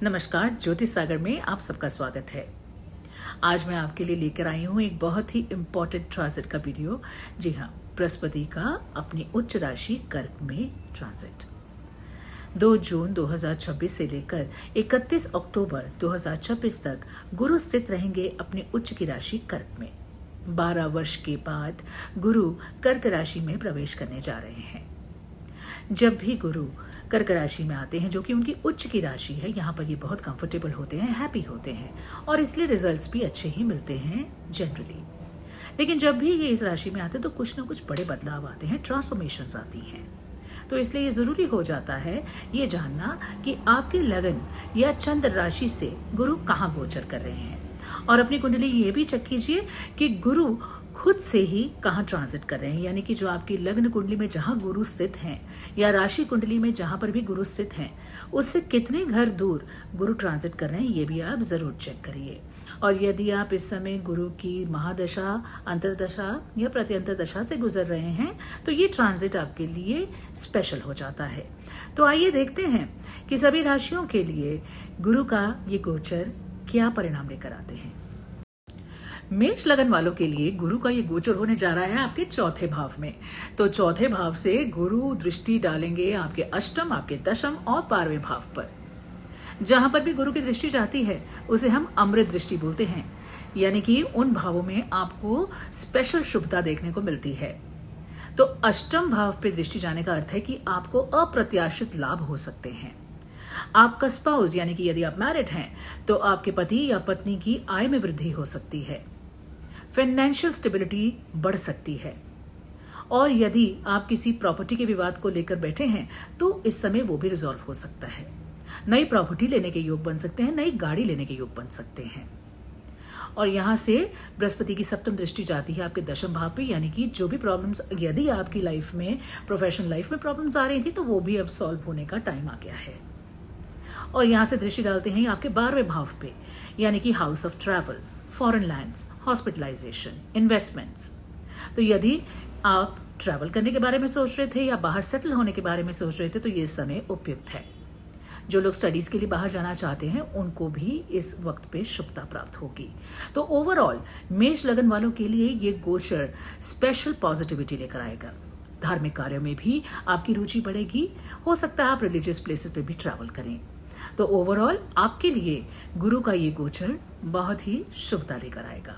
नमस्कार, ज्योतिष सागर में आप सबका स्वागत है। आज मैं आपके लिए लेकर आई हूँ एक बहुत ही इम्पोर्टेंट ट्रांजिट का वीडियो। जी हाँ, बृहस्पति का अपनी उच्च राशि कर्क में ट्रांजिट 2 जून 2026 से लेकर 31 अक्टूबर 2026 तक गुरु स्थित रहेंगे अपनी उच्च की राशि कर्क में। 12 वर्ष के बाद गुरु कर्क राशि में प्रवेश करने जा रहे हैं। जब भी गुरु कर्क राशि में आते हैं, जो कि उनकी उच्च की राशि है, यहाँ पर ये बहुत कंफर्टेबल होते हैं, हैप्पी होते हैं और इसलिए रिजल्ट्स भी अच्छे ही मिलते हैं जनरली। लेकिन जब भी ये इस राशि में आते हैं तो कुछ ना कुछ बड़े बदलाव आते हैं, ट्रांसफॉर्मेशंस आती हैं। तो इसलिए ये जरूरी हो जाता है ये जानना कि आपके लगन या चंद्र राशि से गुरु कहाँ गोचर कर रहे हैं, और अपनी कुंडली ये भी चेक कीजिए कि गुरु खुद से ही कहाँ ट्रांजिट कर रहे हैं, यानी कि जो आपकी लग्न कुंडली में जहां गुरु स्थित हैं या राशि कुंडली में जहां पर भी गुरु स्थित हैं, उससे कितने घर दूर गुरु ट्रांजिट कर रहे हैं, ये भी आप जरूर चेक करिए। और यदि आप इस समय गुरु की महादशा, अंतरदशा या प्रत्यंतर दशा से गुजर रहे हैं तो ये ट्रांजिट आपके लिए स्पेशल हो जाता है। तो आइए देखते हैं कि सभी राशियों के लिए गुरु का ये गोचर क्या परिणाम लेकर आते हैं। मेष लगन वालों के लिए गुरु का ये गोचर होने जा रहा है आपके चौथे भाव में। तो चौथे भाव से गुरु दृष्टि डालेंगे आपके अष्टम, आपके दशम और 12वें भाव पर। जहां पर भी गुरु की दृष्टि जाती है उसे हम अमृत दृष्टि बोलते हैं, यानी कि उन भावों में आपको स्पेशल शुभता देखने को मिलती है। तो अष्टम भाव पे दृष्टि जाने का अर्थ है कि आपको अप्रत्याशित लाभ हो सकते हैं। आपका स्पाउस, यानी कि यदि आप मैरिड हैं तो आपके पति या पत्नी की आय में वृद्धि हो सकती है, फाइनेंशियल स्टेबिलिटी बढ़ सकती है। और यदि आप किसी प्रॉपर्टी के विवाद को लेकर बैठे हैं तो इस समय वो भी रिजॉल्व हो सकता है। नई प्रॉपर्टी लेने के योग बन सकते हैं, नई गाड़ी लेने के योग बन सकते हैं। और यहां से बृहस्पति की सप्तम दृष्टि जाती है आपके दशम भाव पे, यानी कि जो भी प्रॉब्लम्स यदि आपकी लाइफ में, प्रोफेशनल लाइफ में प्रॉब्लम्स आ रही थी तो वो भी अब सॉल्व होने का टाइम आ गया है। और यहां से दृष्टि डालते हैं आपके 12वें भाव पे, यानी कि house of travel, foreign lands, hospitalisation, investments. तो यदि आप ट्रैवल करने के बारे में सोच रहे थे या बाहर सेटल होने के बारे में सोच रहे थे तो ये समय उपयुक्त है। जो लोग स्टडीज के लिए बाहर जाना चाहते हैं उनको भी इस वक्त पे शुभता प्राप्त होगी। तो ओवरऑल मेष लगन वालों के लिए ये गोचर स्पेशल पॉजिटिविटी लेकर आएगा। धार्मिक कार्यों में भी आपकी रुचि बढ़ेगी, हो सकता है आप रिलीजियस प्लेसेस पे भी ट्रैवल करें। तो ओवरऑल आपके लिए गुरु का ये गोचर बहुत ही शुभता लेकर आएगा।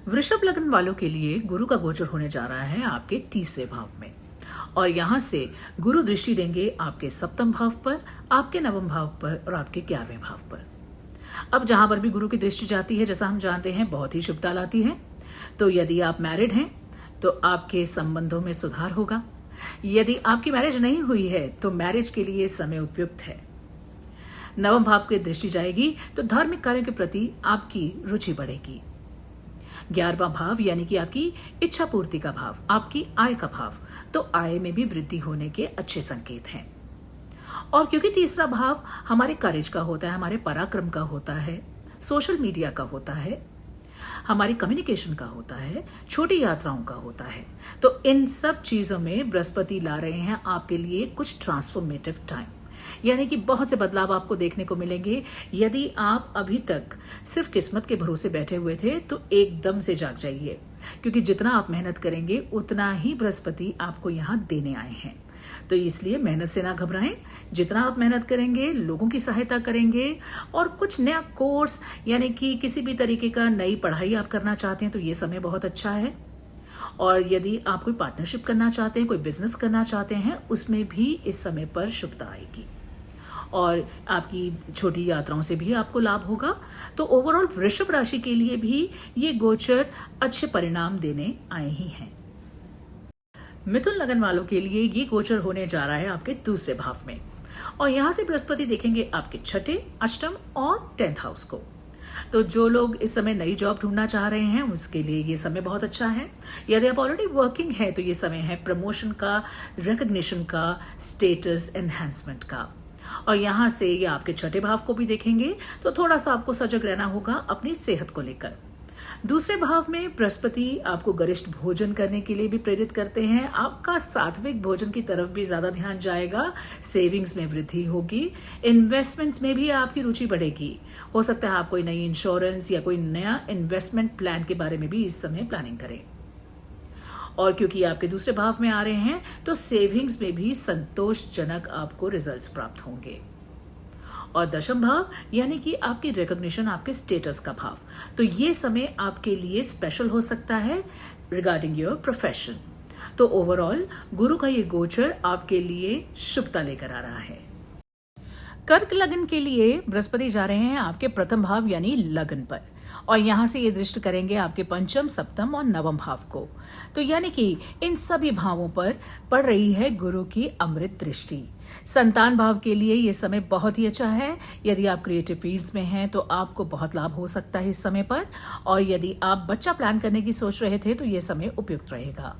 वृषभ लग्न वालों के लिए गुरु का गोचर होने जा रहा है आपके 30वें भाव में, और यहां से गुरु दृष्टि देंगे आपके सप्तम भाव पर, आपके नवम भाव पर और आपके 11वें भाव पर। अब जहां पर भी गुरु की दृष्टि जाती है, जैसा हम जानते हैं, बहुत ही शुभता लाती है। तो यदि आप मैरिड हैं तो आपके संबंधों में सुधार होगा। यदि आपकी मैरिज नहीं हुई है तो मैरिज के लिए समय उपयुक्त है। नवम भाव की दृष्टि जाएगी तो धार्मिक कार्यों के प्रति आपकी रुचि बढ़ेगी। 11वां भाव, यानी कि आपकी इच्छा पूर्ति का भाव, आपकी आय का भाव, तो आय में भी वृद्धि होने के अच्छे संकेत हैं। और क्योंकि तीसरा भाव हमारे करेज का होता है, हमारे पराक्रम का होता है, सोशल मीडिया का होता है, हमारी कम्युनिकेशन का होता है, छोटी यात्राओं का होता है, तो इन सब चीजों में बृहस्पति ला रहे हैं आपके लिए कुछ ट्रांसफॉर्मेटिव टाइम, यानी कि बहुत से बदलाव आपको देखने को मिलेंगे। यदि आप अभी तक सिर्फ किस्मत के भरोसे बैठे हुए थे तो एकदम से जाग जाइए, क्योंकि जितना आप मेहनत करेंगे उतना ही बृहस्पति आपको यहाँ देने आए हैं। तो इसलिए मेहनत से ना घबराएं। जितना आप मेहनत करेंगे, लोगों की सहायता करेंगे और कुछ नया कोर्स, यानी कि किसी भी तरीके का नई पढ़ाई आप करना चाहते हैं तो ये समय बहुत अच्छा है। और यदि आप कोई पार्टनरशिप करना चाहते हैं, कोई बिजनेस करना चाहते हैं, उसमें भी इस समय पर शुभता आएगी और आपकी छोटी यात्राओं से भी आपको लाभ होगा। तो ओवरऑल वृषभ राशि के लिए भी ये गोचर अच्छे परिणाम देने आए ही हैं। मिथुन लगन वालों के लिए ये गोचर होने जा रहा है आपके 2 भाव में, और यहां से बृहस्पति देखेंगे आपके 6ठे, अष्टम और 10th हाउस को। तो जो लोग इस समय नई जॉब ढूंढना चाह रहे हैं उसके लिए ये समय बहुत अच्छा है। यदि आप ऑलरेडी वर्किंग है तो ये समय है प्रमोशन का, रिकॉग्निशन का, स्टेटस एनहांसमेंट का। और यहां से ये आपके 6ठे भाव को भी देखेंगे तो थोड़ा सा आपको सजग रहना होगा अपनी सेहत को लेकर। दूसरे भाव में बृहस्पति आपको गरिष्ठ भोजन करने के लिए भी प्रेरित करते हैं। आपका सात्विक भोजन की तरफ भी ज्यादा ध्यान जाएगा। सेविंग्स में वृद्धि होगी। इन्वेस्टमेंट्स में भी आपकी रुचि बढ़ेगी। हो सकता है आप कोई नई इंश्योरेंस या कोई नया इन्वेस्टमेंट प्लान के बारे में भी इस समय प्लानिंग करें। और क्योंकि आपके दूसरे भाव में आ रहे हैं तो सेविंग्स में भी संतोषजनक आपको रिजल्ट्स प्राप्त होंगे। और दशम भाव यानी कि आपकी रिकॉग्निशन, आपके स्टेटस का भाव, तो ये समय आपके लिए स्पेशल हो सकता है रिगार्डिंग योर प्रोफेशन। तो ओवरऑल गुरु का ये गोचर आपके लिए शुभता लेकर आ रहा है। कर्क लगन के लिए बृहस्पति जा रहे हैं आपके प्रथम भाव यानी लगन पर, और यहां से ये दृष्टि करेंगे आपके पंचम, सप्तम और नवम भाव को। तो यानी कि इन सभी भावों पर पड़ रही है गुरु की अमृत दृष्टि। संतान भाव के लिए ये समय बहुत ही अच्छा है। यदि आप क्रिएटिव फील्ड्स में हैं तो आपको बहुत लाभ हो सकता है इस समय पर, और यदि आप बच्चा प्लान करने की सोच रहे थे तो ये समय उपयुक्त रहेगा।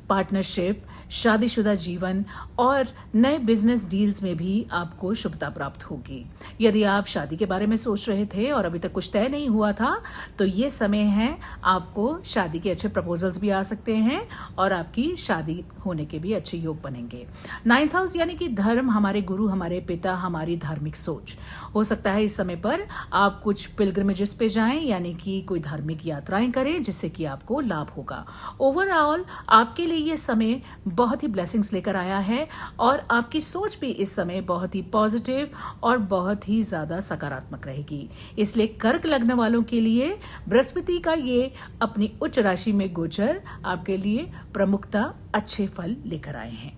पार्टनरशिप, शादीशुदा जीवन और नए बिजनेस डील्स में भी आपको शुभता प्राप्त होगी। यदि आप शादी के बारे में सोच रहे थे और अभी तक कुछ तय नहीं हुआ था तो ये समय है, आपको शादी के अच्छे प्रपोजल्स भी आ सकते हैं और आपकी शादी होने के भी अच्छे योग बनेंगे। 9th हाउस यानी कि धर्म, हमारे गुरु, हमारे पिता, हमारी धार्मिक सोच। हो सकता है इस समय पर आप कुछ पिलग्रिमेजेस पे जाएं, यानी कि कोई धार्मिक यात्राएं करें जिससे कि आपको लाभ होगा। ओवरऑल आपके लिए ये समय बहुत ही ब्लेसिंग्स लेकर आया है और आपकी सोच भी इस समय बहुत ही पॉजिटिव और बहुत ही ज्यादा सकारात्मक रहेगी। इसलिए कर्क लग्न वालों के लिए बृहस्पति का ये अपनी उच्च राशि में गोचर आपके लिए प्रमुखता अच्छे फल लेकर आए हैं।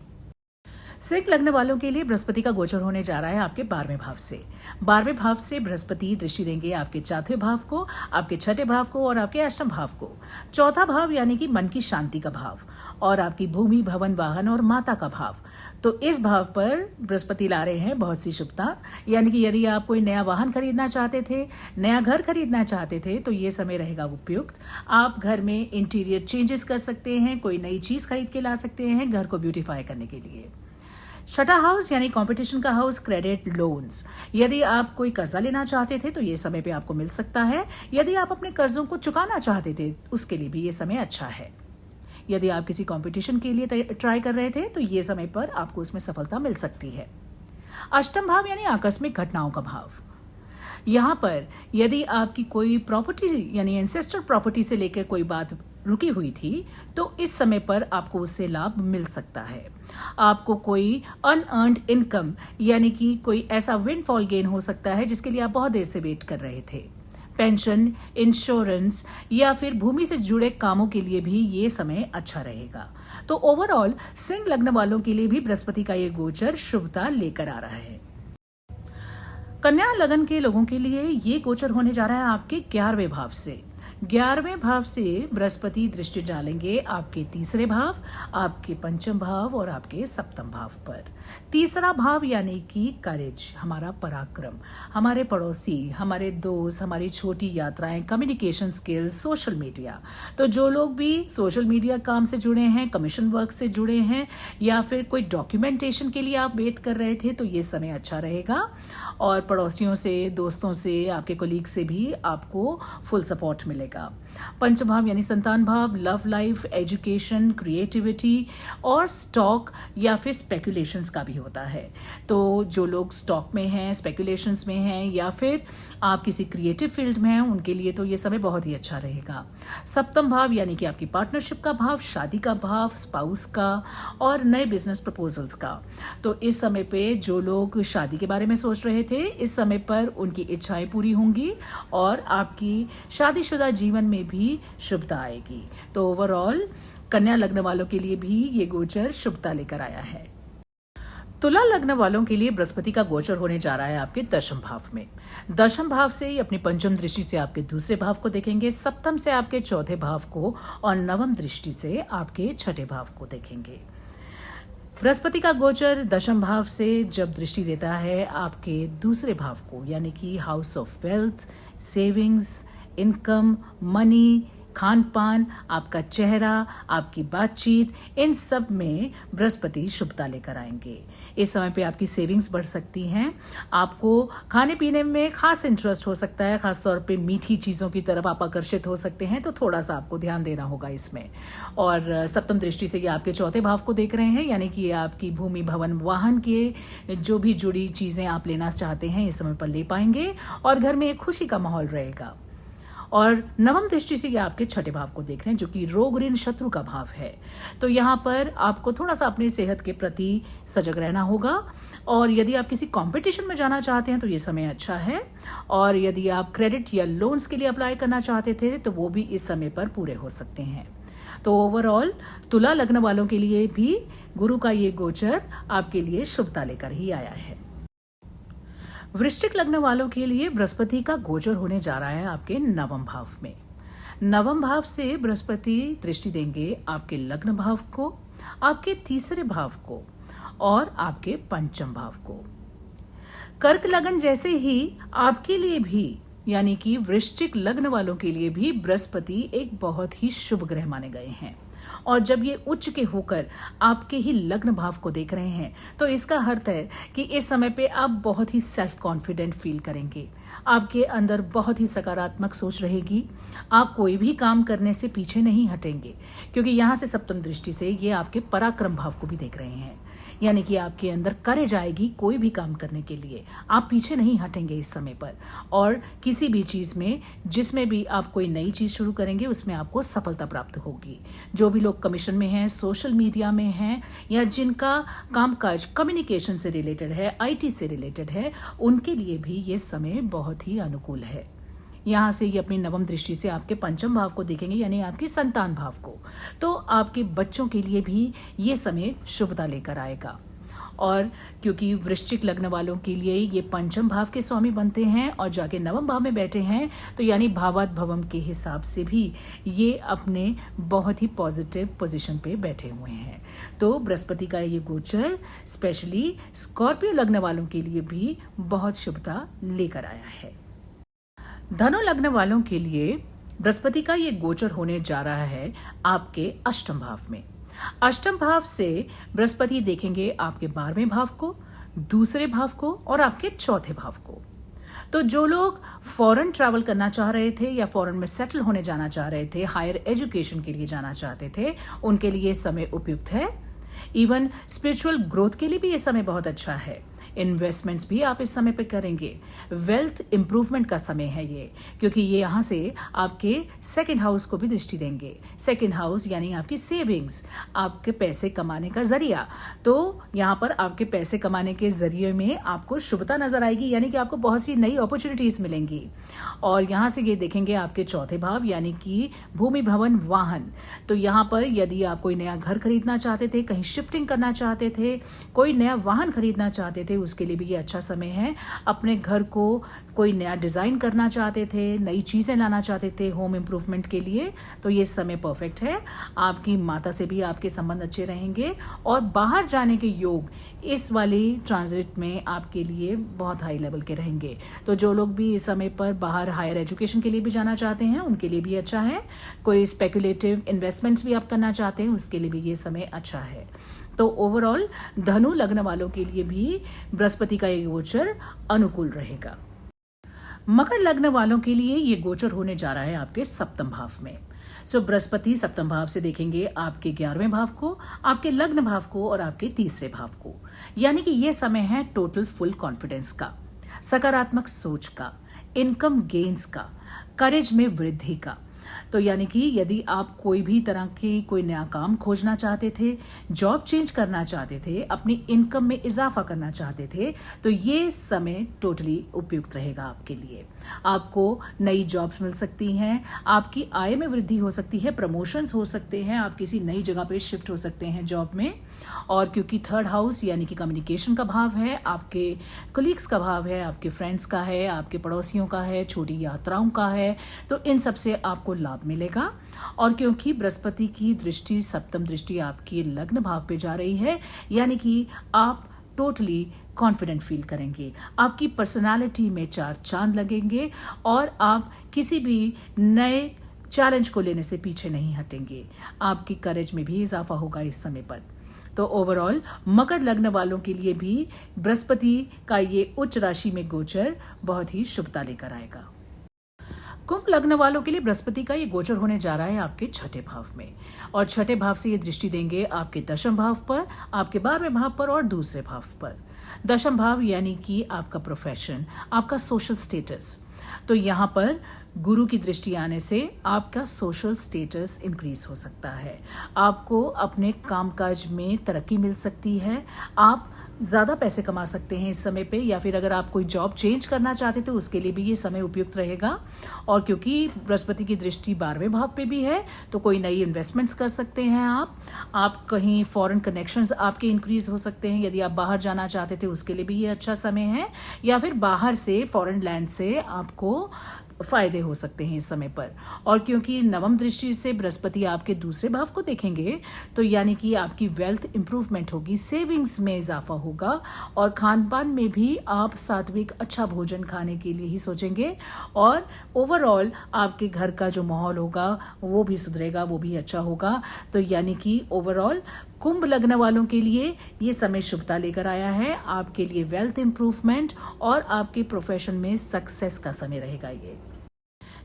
सिंह लग्न वालों के लिए बृहस्पति का गोचर होने जा रहा है आपके 12वें भाव से। 12वें भाव से बृहस्पति दृष्टि देंगे आपके 4वें भाव को, आपके 6ठे भाव को और आपके 8वें भाव को। चौथा भाव यानी कि मन की शांति का भाव और आपकी भूमि, भवन, वाहन और माता का भाव। तो इस भाव पर बृहस्पति ला रहे हैं बहुत सी शुभता, यानी कि यदि आप कोई नया वाहन खरीदना चाहते थे, नया घर खरीदना चाहते थे तो ये समय रहेगा उपयुक्त। आप घर में इंटीरियर चेंजेस कर सकते हैं, कोई नई चीज खरीद के ला सकते हैं घर को ब्यूटीफाई करने के लिए। छठा हाउस यानी कंपटीशन का हाउस, क्रेडिट, लोन्स। यदि आप कोई कर्जा लेना चाहते थे तो ये समय पे आपको मिल सकता है। यदि आप अपने कर्जों को चुकाना चाहते थे उसके लिए भी ये समय अच्छा है। यदि आप किसी कंपटीशन के लिए ट्राई कर रहे थे तो ये समय पर आपको उसमें सफलता मिल सकती है। अष्टम भाव यानी आकस्मिक घटनाओं का भाव। यहाँ पर यदि आपकी कोई प्रॉपर्टी यानी एंसेस्टर प्रॉपर्टी से लेकर कोई बात रुकी हुई थी तो इस समय पर आपको उससे लाभ मिल सकता है। आपको कोई अनअर्न्ड इनकम यानी कि कोई ऐसा विंडफॉल गेन हो सकता है जिसके लिए आप बहुत देर से वेट कर रहे थे। पेंशन, इंश्योरेंस या फिर भूमि से जुड़े कामों के लिए भी ये समय अच्छा रहेगा। तो ओवरऑल सिंह लग्न वालों के लिए भी बृहस्पति का ये गोचर शुभता लेकर आ रहा है। कन्या लगन के लोगों के लिए ये गोचर होने जा रहा है आपके 11वें भाव से। 11वें भाव से बृहस्पति दृष्टि डालेंगे आपके 3रे भाव, आपके 5म भाव और आपके 7म भाव पर। 3रा भाव यानी कि करेज, हमारा पराक्रम, हमारे पड़ोसी, हमारे दोस्त, हमारी छोटी यात्राएं, कम्युनिकेशन स्किल्स, सोशल मीडिया। तो जो लोग भी सोशल मीडिया काम से जुड़े हैं, कमीशन वर्क से जुड़े हैं या फिर कोई डॉक्यूमेंटेशन के लिए आप वेट कर रहे थे तो ये समय अच्छा रहेगा। और पड़ोसियों से, दोस्तों से, आपके कोलीग से भी आपको फुल सपोर्ट मिलेगा। पंचभाव यानी संतान भाव, लव लाइफ, एजुकेशन, क्रिएटिविटी और स्टॉक या फिर स्पेकुलेशंस का भी होता है। तो जो लोग स्टॉक में हैं, स्पेकुलेशंस में हैं या फिर आप किसी क्रिएटिव फील्ड में हैं उनके लिए तो ये समय बहुत ही अच्छा रहेगा। 7म भाव यानी कि आपकी पार्टनरशिप का भाव, शादी का भाव, स्पाउस का और नए बिजनेस प्रपोजल्स का। तो इस समय पे जो लोग शादी के बारे में सोच रहे थे इस समय पर उनकी इच्छाएं पूरी होंगी और आपकी शादीशुदा जीवन में भी शुभता आएगी। तो ओवरऑल कन्या लग्न वालों के लिए भी ये गोचर शुभता लेकर आया है। तुला लग्न वालों के लिए बृहस्पति का गोचर होने जा रहा है आपके 10म भाव में। 10म भाव से अपनी पंचम दृष्टि से आपके 2रे भाव को देखेंगे, 7म से आपके 4थे भाव को और 9वीं दृष्टि से आपके 6ठे भाव को देखेंगे। बृहस्पति का गोचर 10म भाव से जब दृष्टि देता है आपके 2रे भाव को यानी कि house of wealth, savings, income, money, Khan पान, आपका चेहरा, आपकी बातचीत, इन सब में बृहस्पति शुभता लेकर आएंगे। इस समय पे आपकी सेविंग्स बढ़ सकती हैं। आपको खाने पीने में खास इंटरेस्ट हो सकता है, खासतौर पे मीठी चीज़ों की तरफ आप आकर्षित हो सकते हैं, तो थोड़ा सा आपको ध्यान देना होगा इसमें। और सप्तम दृष्टि से ये आपके चौथे भाव को देख रहे हैं, यानी कि ये आपकी भूमि, भवन, वाहन के जो भी जुड़ी चीज़ें आप लेना चाहते हैं इस समय पर ले पाएंगे और घर में एक खुशी का माहौल रहेगा। और नवम दृष्टि से ये आपके छठे भाव को देख रहे हैं, जो कि रोग, ऋण, शत्रु का भाव है। तो यहाँ पर आपको थोड़ा सा अपनी सेहत के प्रति सजग रहना होगा। और यदि आप किसी कंपटीशन में जाना चाहते हैं तो ये समय अच्छा है। और यदि आप क्रेडिट या लोन्स के लिए अप्लाई करना चाहते थे तो वो भी इस समय पर पूरे हो सकते हैं। तो ओवरऑल तुला लग्न वालों के लिए भी गुरु का ये गोचर आपके लिए शुभता लेकर ही आया है। वृश्चिक लग्न वालों के लिए बृहस्पति का गोचर होने जा रहा है आपके नवम भाव में। नवम भाव से बृहस्पति दृष्टि देंगे आपके लग्न भाव को, आपके तीसरे भाव को और आपके पंचम भाव को। कर्क लग्न जैसे ही आपके लिए भी, यानी कि वृश्चिक लग्न वालों के लिए भी बृहस्पति एक बहुत ही शुभ ग्रह माने गए हैं। और जब ये उच्च के होकर आपके ही लग्न भाव को देख रहे हैं तो इसका अर्थ है कि इस समय पे आप बहुत ही सेल्फ कॉन्फिडेंट फील करेंगे। आपके अंदर बहुत ही सकारात्मक सोच रहेगी। आप कोई भी काम करने से पीछे नहीं हटेंगे, क्योंकि यहाँ से सप्तम दृष्टि से ये आपके पराक्रम भाव को भी देख रहे हैं, यानी कि आपके अंदर करेज आएगी कोई भी काम करने के लिए। आप पीछे नहीं हटेंगे इस समय पर, और किसी भी चीज में जिसमें भी आप कोई नई चीज शुरू करेंगे उसमें आपको सफलता प्राप्त होगी। जो भी लोग कमीशन में हैं, सोशल मीडिया में हैं, या जिनका कामकाज कम्युनिकेशन से रिलेटेड है, IT से रिलेटेड है, उनके लिए भी ये समय बहुत ही अनुकूल है। यहाँ से ये अपनी नवम दृष्टि से आपके पंचम भाव को देखेंगे, यानी आपके संतान भाव को। तो आपके बच्चों के लिए भी ये समय शुभता लेकर आएगा। और क्योंकि वृश्चिक लग्न वालों के लिए ये पंचम भाव के स्वामी बनते हैं और जाके नवम भाव में बैठे हैं, तो यानी भावात भवम के हिसाब से भी ये अपने बहुत ही पॉजिटिव पोजीशन पे बैठे हुए हैं। तो बृहस्पति का ये गोचर स्पेशली स्कॉर्पियो लग्न वालों के लिए भी बहुत शुभता लेकर आया है। धनु लग्न वालों के लिए बृहस्पति का ये गोचर होने जा रहा है आपके अष्टम भाव में। अष्टम भाव से बृहस्पति देखेंगे आपके 12वें भाव को, दूसरे भाव को और आपके चौथे भाव को। तो जो लोग फॉरेन ट्रैवल करना चाह रहे थे या फॉरेन में सेटल होने जाना चाह रहे थे, हायर एजुकेशन के लिए जाना चाहते थे, उनके लिए समय उपयुक्त है। इवन स्पिरिचुअल ग्रोथ के लिए भी ये समय बहुत अच्छा है। इन्वेस्टमेंट्स भी आप इस समय पे करेंगे। वेल्थ इंप्रूवमेंट का समय है ये, क्योंकि ये यहाँ से आपके सेकंड हाउस को भी दृष्टि देंगे। सेकंड हाउस यानी आपकी सेविंग्स, आपके पैसे कमाने का जरिया। तो यहाँ पर आपके पैसे कमाने के जरिए में आपको शुभता नजर आएगी, यानी कि आपको बहुत सी नई अपॉर्चुनिटीज मिलेंगी। और यहाँ से ये देखेंगे आपके चौथे भाव, यानी कि भूमि, भवन, वाहन। तो यहाँ पर यदि आप कोई नया घर खरीदना चाहते थे, कहीं शिफ्टिंग करना चाहते थे, कोई नया वाहन खरीदना चाहते थे, उसके लिए भी ये अच्छा समय है। अपने घर को कोई नया डिजाइन करना चाहते थे, नई चीजें लाना चाहते थे होम इम्प्रूवमेंट के लिए, तो ये समय परफेक्ट है। आपकी माता से भी आपके संबंध अच्छे रहेंगे और बाहर जाने के योग इस वाली ट्रांजिट में आपके लिए बहुत हाई लेवल के रहेंगे। तो जो लोग भी इस समय पर बाहर हायर एजुकेशन के लिए भी जाना चाहते हैं उनके लिए भी अच्छा है। कोई स्पेकुलेटिव इन्वेस्टमेंट्स भी आप करना चाहते हैं उसके लिए भी ये समय अच्छा है। तो ओवरऑल धनु लग्न वालों के लिए भी बृहस्पति का ये गोचर अनुकूल रहेगा। मकर लग्न वालों के लिए ये गोचर होने जा रहा है आपके सप्तम भाव में। बृहस्पति सप्तम भाव से देखेंगे आपके 11वें भाव को, आपके लग्न भाव को और आपके तीसरे भाव को। यानी कि ये समय है टोटल फुल कॉन्फिडेंस का, सकारात्मक सोच का, इनकम गेन्स का, करेज में वृद्धि का। तो यानी कि यदि आप कोई भी तरह की कोई नया काम खोजना चाहते थे, जॉब चेंज करना चाहते थे, अपनी इनकम में इजाफा करना चाहते थे, तो ये समय टोटली उपयुक्त रहेगा आपके लिए। आपको नई जॉब्स मिल सकती हैं, आपकी आय में वृद्धि हो सकती है, प्रमोशंस हो सकते हैं, आप किसी नई जगह पे शिफ्ट हो सकते हैं जॉब में। और क्योंकि थर्ड हाउस यानी कि कम्युनिकेशन का भाव है, आपके कोलीग्स का भाव है, आपके फ्रेंड्स का है, आपके पड़ोसियों का है, छोटी यात्राओं का है, तो इन सब से आपको लाभ मिलेगा। और क्योंकि बृहस्पति की दृष्टि, सप्तम दृष्टि आपकी लग्न भाव पे जा रही है, यानी कि आप टोटली कॉन्फिडेंट फील करेंगे, आपकी पर्सनालिटी में 4 चांद लगेंगे और आप किसी भी नए चैलेंज को लेने से पीछे नहीं हटेंगे। आपकी करेज में भी इजाफा होगा इस समय पर। तो ओवरऑल मकर लग्न वालों के लिए भी बृहस्पति का ये उच्च राशि में गोचर बहुत ही शुभता लेकर आएगा। कुंभ लग्न वालों के लिए बृहस्पति का ये गोचर होने जा रहा है आपके छठे भाव में, और छठे भाव से ये दृष्टि देंगे आपके दशम भाव पर, आपके 12वें भाव पर और दूसरे भाव पर। दशम भाव यानी कि आपका प्रोफेशन, आपका सोशल स्टेटस। तो यहाँ पर गुरु की दृष्टि आने से आपका सोशल स्टेटस इंक्रीज हो सकता है, आपको अपने कामकाज में तरक्की मिल सकती है, आप ज़्यादा पैसे कमा सकते हैं इस समय पे, या फिर अगर आप कोई जॉब चेंज करना चाहते तो उसके लिए भी ये समय उपयुक्त रहेगा। और क्योंकि बृहस्पति की दृष्टि 12वें भाव पे भी है तो कोई नई इन्वेस्टमेंट्स कर सकते हैं आप कहीं फॉरेन कनेक्शंस आपके इंक्रीज हो सकते हैं, यदि आप बाहर जाना चाहते थे उसके लिए भी ये अच्छा समय है, या फिर बाहर से फॉरेन लैंड से आपको फायदे हो सकते हैं इस समय पर। और क्योंकि नवम दृष्टि से बृहस्पति आपके दूसरे भाव को देखेंगे तो यानी कि आपकी वेल्थ इंप्रूवमेंट होगी, सेविंग्स में इजाफा होगा, और खान पान में भी आप सात्विक अच्छा भोजन खाने के लिए ही सोचेंगे, और ओवरऑल आपके घर का जो माहौल होगा वो भी सुधरेगा, वो भी अच्छा होगा। तो यानी कि ओवरऑल कुंभ लग्न वालों के लिए ये समय शुभता लेकर आया है, आपके लिए वेल्थ इंप्रूवमेंट और आपके प्रोफेशन में सक्सेस का समय रहेगा ये।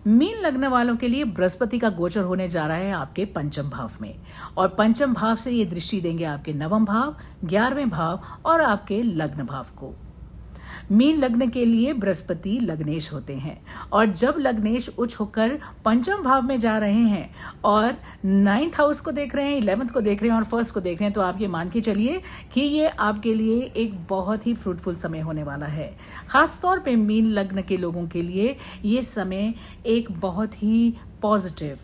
मीन लग्न वालों के लिए बृहस्पति का गोचर होने जा रहा है आपके पंचम भाव में, और पंचम भाव से ये दृष्टि देंगे आपके नवम भाव, 11वें भाव और आपके लग्न भाव को। मीन लग्न के लिए बृहस्पति लग्नेश होते हैं, और जब लग्नेश उच्च होकर पंचम भाव में जा रहे हैं और 9th हाउस को देख रहे हैं, 11th को देख रहे हैं और 1st को देख रहे हैं, तो आप ये मान के चलिए कि ये आपके लिए एक बहुत ही फ्रूटफुल समय होने वाला है। खासतौर पे मीन लग्न के लोगों के लिए ये समय एक बहुत ही पॉजिटिव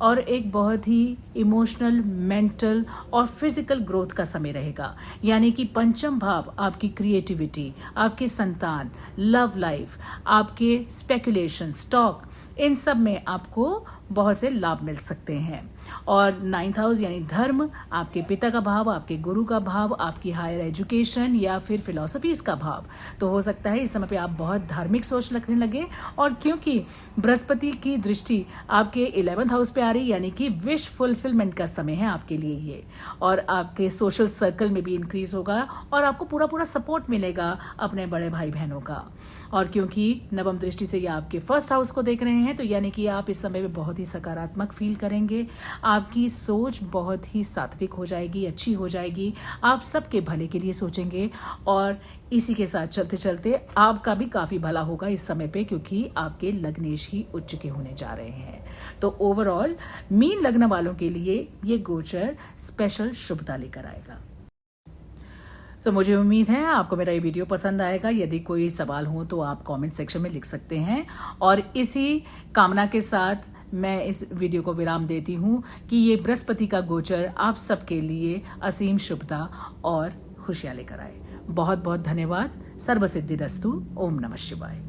और एक बहुत ही इमोशनल, मेंटल और फिजिकल ग्रोथ का समय रहेगा। यानी कि पंचम भाव आपकी क्रिएटिविटी, आपके संतान, लव लाइफ, आपके स्पेकुलेशन, स्टॉक, इन सब में आपको बहुत से लाभ मिल सकते हैं। और 9th हाउस यानी धर्म, आपके पिता का भाव, आपके गुरु का भाव, आपकी हायर एजुकेशन या फिर फिलॉसफीज का भाव। तो हो सकता है इस समय पे आप बहुत धार्मिक सोच रखने लगे, और क्योंकि बृहस्पति की दृष्टि आपके 11th हाउस पे आ रही, यानी कि विश फुलफिलमेंट का समय है आपके लिए ये, और आपके सोशल सर्कल में भी इंक्रीज होगा और आपको पूरा पूरा सपोर्ट मिलेगा अपने बड़े भाई बहनों का। और क्योंकि नवम दृष्टि से ये आपके 1st हाउस को देख रहे हैं तो यानी कि आप इस समय में बहुत ही सकारात्मक फील करेंगे, आपकी सोच बहुत ही सात्विक हो जाएगी, अच्छी हो जाएगी, आप सबके भले के लिए सोचेंगे, और इसी के साथ चलते चलते आपका भी काफी भला होगा इस समय पे, क्योंकि आपके लग्नेश ही उच्च के होने जा रहे हैं। तो ओवरऑल मीन लग्न वालों के लिए ये गोचर स्पेशल शुभता लेकर आएगा। मुझे उम्मीद है आपको मेरा ये वीडियो पसंद आएगा। यदि कोई सवाल हो तो आप कमेंट सेक्शन में लिख सकते हैं, और इसी कामना के साथ मैं इस वीडियो को विराम देती हूँ कि ये बृहस्पति का गोचर आप सबके लिए असीम शुभता और खुशियां लेकर आए। बहुत बहुत धन्यवाद। सर्वसिद्धिरस्तु। ओम नमः शिवाय।